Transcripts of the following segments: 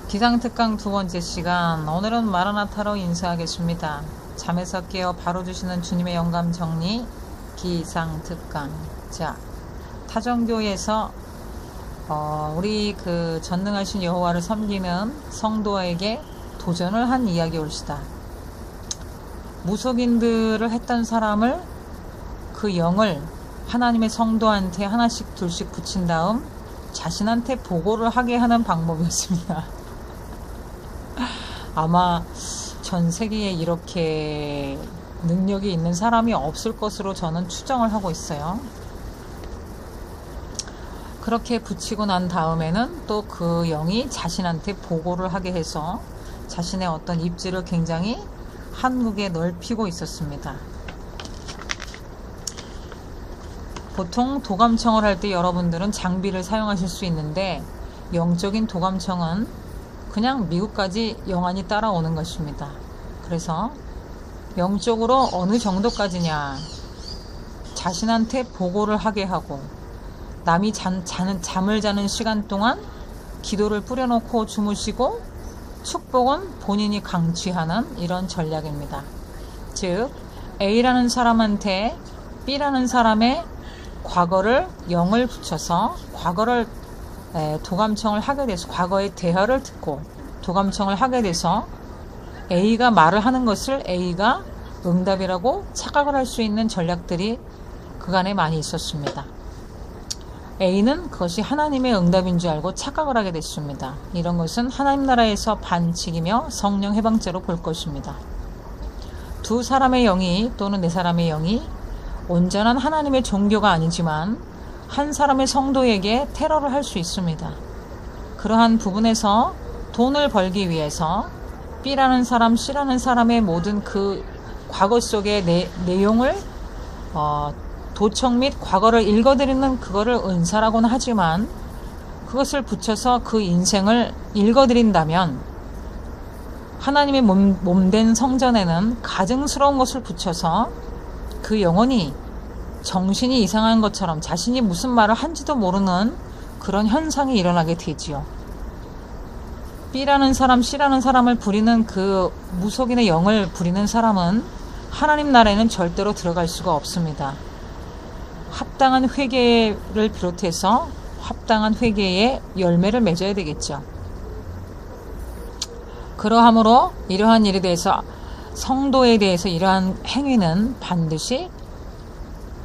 기상특강 두 번째 시간, 오늘은 마라나타로 인사하겠습니다. 잠에서 깨어 바로 주시는 주님의 영감 정리, 기상특강. 자, 타정교에서 우리 그 전능하신 여호와를 섬기는 성도에게 도전을 한 이야기 올시다. 무속인들을 했던 사람을, 그 영을 하나님의 성도한테 하나씩 둘씩 붙인 다음 자신한테 보고를 하게 하는 방법이었습니다. 아마 전 세계에 이렇게 능력이 있는 사람이 없을 것으로 저는 추정을 하고 있어요. 그렇게 붙이고 난 다음에는 또 그 영이 자신한테 보고를 하게 해서 자신의 어떤 입지를 굉장히 한국에 넓히고 있었습니다. 보통 도감청을 할 때 여러분들은 장비를 사용하실 수 있는데, 영적인 도감청은 그냥 미국까지 영안이 따라오는 것입니다. 그래서 영적으로 어느 정도까지냐, 자신한테 보고를 하게 하고, 남이 잠을 자는 시간 동안 기도를 뿌려놓고 주무시고, 축복은 본인이 강취하는 이런 전략입니다. 즉, A라는 사람한테 B라는 사람의 과거를 영을 붙여서 과거를 도감청을 하게 돼서, 과거의 대화를 듣고 도감청을 하게 돼서 A가 말을 하는 것을 A가 응답이라고 착각을 할 수 있는 전략들이 그간에 많이 있었습니다. A는 그것이 하나님의 응답인 줄 알고 착각을 하게 됐습니다. 이런 것은 하나님 나라에서 반칙이며 성령 해방죄로 볼 것입니다. 두 사람의 영이 또는 네 사람의 영이 온전한 하나님의 종교가 아니지만 한 사람의 성도에게 테러를 할 수 있습니다. 그러한 부분에서 돈을 벌기 위해서 B라는 사람, C라는 사람의 모든 그 과거 속의 내용을 도청 및 과거를 읽어드리는 그거를 은사라고는 하지만, 그것을 붙여서 그 인생을 읽어드린다면 하나님의 몸된 성전에는 가증스러운 것을 붙여서 그 영혼이 정신이 이상한 것처럼 자신이 무슨 말을 한지도 모르는 그런 현상이 일어나게 되지요. B라는 사람, C라는 사람을 부리는 그 무속인의 영을 부리는 사람은 하나님 나라에는 절대로 들어갈 수가 없습니다. 합당한 회개를 비롯해서 합당한 회개의 열매를 맺어야 되겠죠. 그러하므로 이러한 일에 대해서, 성도에 대해서 이러한 행위는 반드시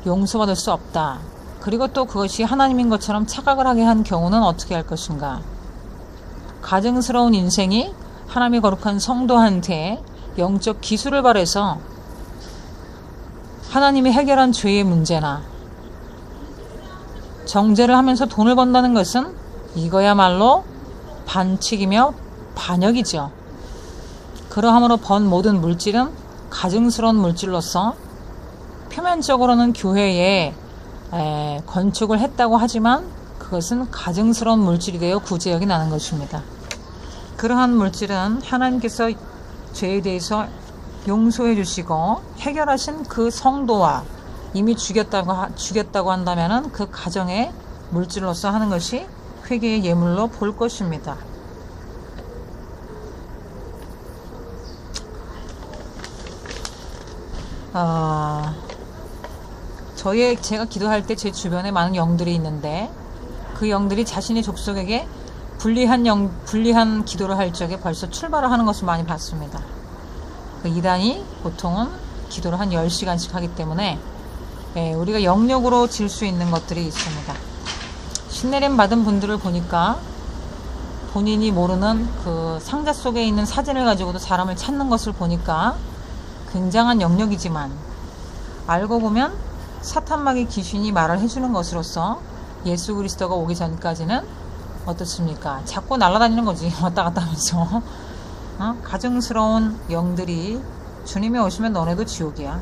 용서받을 수 없다. 그리고 또 그것이 하나님인 것처럼 착각을 하게 한 경우는 어떻게 할 것인가. 가증스러운 인생이 하나님의 거룩한 성도한테 영적 기술을 발해서 하나님이 해결한 죄의 문제나 정죄를 하면서 돈을 번다는 것은 이거야말로 반칙이며 반역이죠. 그러함으로 번 모든 물질은 가증스러운 물질로서 표면적으로는 교회에 건축을 했다고 하지만 그것은 가증스러운 물질이 되어 구제역이 나는 것입니다. 그러한 물질은 하나님께서 죄에 대해서 용서해 주시고 해결하신 그 성도와 이미 죽였다고 한다면 그 가정의 물질로서 하는 것이 회개의 예물로 볼 것입니다. 제가 기도할 때 제 주변에 많은 영들이 있는데, 그 영들이 자신의 족속에게 불리한 기도를 할 적에 벌써 출발을 하는 것을 많이 봤습니다. 그 이단이 보통은 기도를 한 10시간씩 하기 때문에 우리가 영역으로 질 수 있는 것들이 있습니다. 신내림 받은 분들을 보니까 본인이 모르는 그 상자 속에 있는 사진을 가지고도 사람을 찾는 것을 보니까 굉장한 영역이지만, 알고 보면 사탄마귀 귀신이 말을 해주는 것으로서 예수 그리스도가 오기 전까지는 어떻습니까? 자꾸 날아다니는 거지. 왔다 갔다 하면서. 가증스러운 영들이 주님이 오시면 너네도 지옥이야.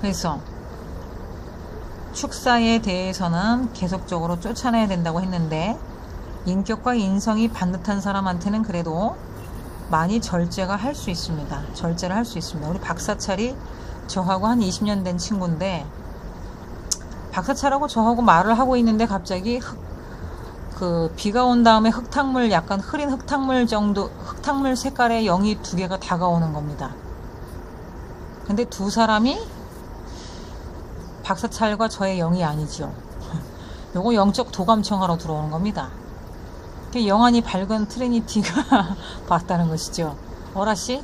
그래서 축사에 대해서는 계속적으로 쫓아내야 된다고 했는데, 인격과 인성이 반듯한 사람한테는 그래도 많이 절제를 할 수 있습니다. 우리 박사찰이 저하고 한 20년 된 친구인데, 박사찰하고 저하고 말을 하고 있는데 갑자기 그 비가 온 다음에 흙탕물, 약간 흐린 흙탕물 정도, 흙탕물 색깔의 영이 두 개가 다가오는 겁니다. 근데 두 사람이 박사찰과 저의 영이 아니죠. 요거 영적 도감청하러 들어오는 겁니다. 영안이 밝은 트리니티가 봤다는 것이죠. 어라씨,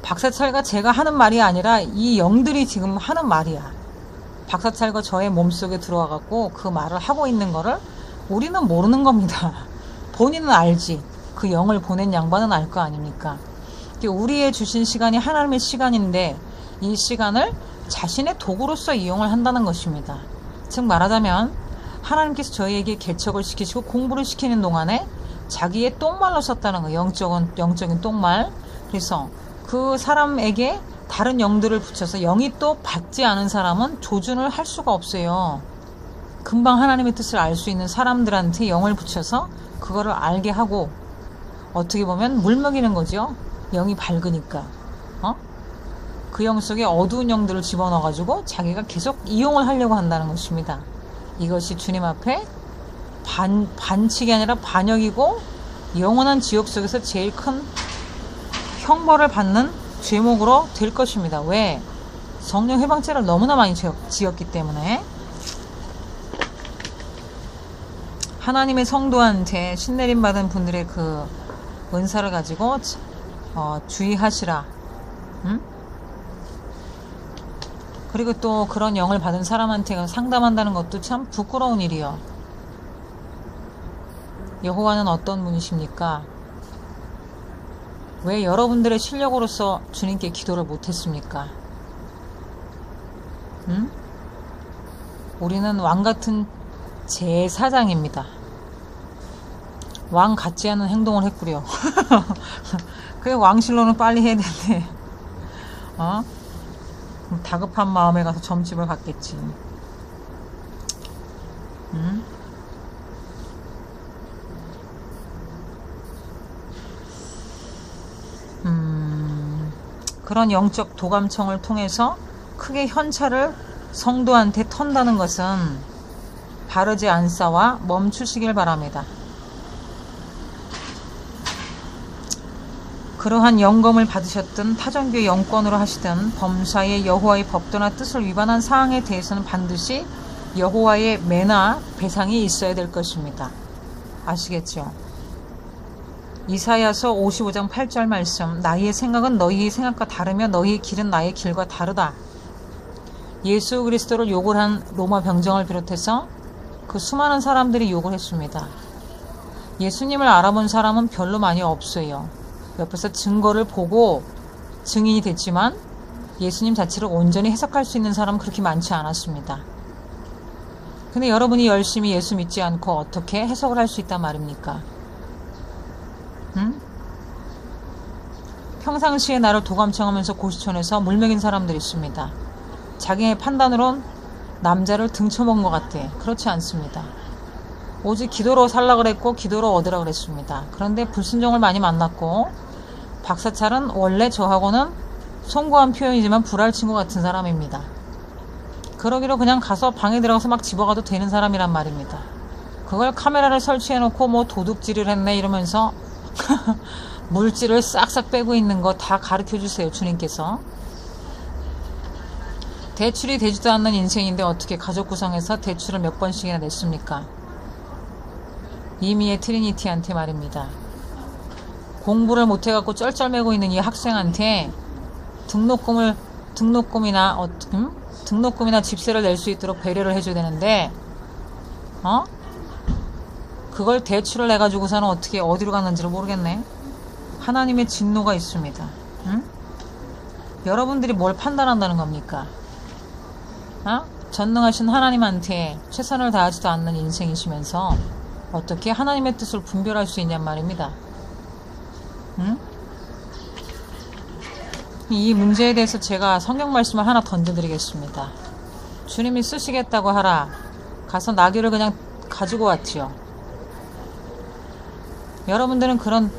박사찰과 제가 하는 말이 아니라 이 영들이 지금 하는 말이야. 박사찰과 저의 몸속에 들어와 갖고 그 말을 하고 있는 거를 우리는 모르는 겁니다. 본인은 알지. 그 영을 보낸 양반은 알 거 아닙니까? 우리의 주신 시간이 하나님의 시간인데 이 시간을 자신의 도구로서 이용을 한다는 것입니다. 즉 말하자면 하나님께서 저희에게 개척을 시키시고 공부를 시키는 동안에 자기의 똥말로 썼다는 거예요. 영적인 똥말. 그래서 그 사람에게 다른 영들을 붙여서 영이 또 받지 않은 사람은 조준을 할 수가 없어요. 금방 하나님의 뜻을 알 수 있는 사람들한테 영을 붙여서 그거를 알게 하고, 어떻게 보면 물먹이는 거죠. 영이 밝으니까. 그 영 속에 어두운 영들을 집어넣어 가지고 자기가 계속 이용을 하려고 한다는 것입니다. 이것이 주님 앞에 반칙이 아니라 반역이고 영원한 지옥 속에서 제일 큰 형벌을 받는 죄목으로 될 것입니다. 왜? 성령 회방죄를 너무나 많이 지었기 때문에. 하나님의 성도한테 신내림 받은 분들의 그 은사를 가지고 주의하시라. 그리고 또 그런 영을 받은 사람한테 상담한다는 것도 참 부끄러운 일이요. 여호와는 어떤 분이십니까? 왜 여러분들의 실력으로서 주님께 기도를 못했습니까? 우리는 왕같은 제사장입니다. 왕 같지 않은 행동을 했구려. 그게 왕실로는 빨리 해야 되는데 다급한 마음에 가서 점집을 갔겠지. 그런 영적 도감청을 통해서 크게 현찰을 성도한테 턴다는 것은 바르지 않사와 멈추시길 바랍니다. 그러한 영검을 받으셨든 타전교의 영권으로 하시든 범사의 여호와의 법도나 뜻을 위반한 사항에 대해서는 반드시 여호와의 매나 배상이 있어야 될 것입니다. 아시겠죠? 이사야서 55장 8절 말씀, 나의 생각은 너희의 생각과 다르며 너희의 길은 나의 길과 다르다. 예수 그리스도를 욕을 한 로마 병정을 비롯해서 그 수많은 사람들이 욕을 했습니다. 예수님을 알아본 사람은 별로 많이 없어요. 옆에서 증거를 보고 증인이 됐지만 예수님 자체를 온전히 해석할 수 있는 사람은 그렇게 많지 않았습니다. 근데 여러분이 열심히 예수 믿지 않고 어떻게 해석을 할 수 있단 말입니까? 평상시에 나를 도감청하면서 고시촌에서 물먹인 사람들이 있습니다. 자기의 판단으론 남자를 등쳐먹은 것 같아. 그렇지 않습니다. 오직 기도로 살라 그랬고 기도로 얻으라 그랬습니다. 그런데 불순종을 많이 만났고, 박사찰은 원래 저하고는 송구한 표현이지만 불알 친구 같은 사람입니다. 그러기로 그냥 가서 방에 들어가서 막 집어가도 되는 사람이란 말입니다. 그걸 카메라를 설치해놓고 뭐 도둑질을 했네 이러면서 물질을 싹싹 빼고 있는 거 다 가르쳐주세요. 주님께서. 대출이 되지도 않는 인생인데 어떻게 가족 구성해서 대출을 몇 번씩이나 냈습니까? 이미의 트리니티한테 말입니다. 공부를 못해갖고 쩔쩔매고 있는 이 학생한테 등록금이나 집세를 낼 수 있도록 배려를 해줘야 되는데, 그걸 대출을 내가지고서는 어떻게 어디로 갔는지를 모르겠네. 하나님의 진노가 있습니다. 여러분들이 뭘 판단한다는 겁니까? 전능하신 하나님한테 최선을 다하지도 않는 인생이시면서 어떻게 하나님의 뜻을 분별할 수 있냔 말입니다. 이 문제에 대해서 제가 성경 말씀을 하나 던져드리겠습니다. 주님이 쓰시겠다고 하라. 가서 나귀를 그냥 가지고 왔지요. 여러분들은 그런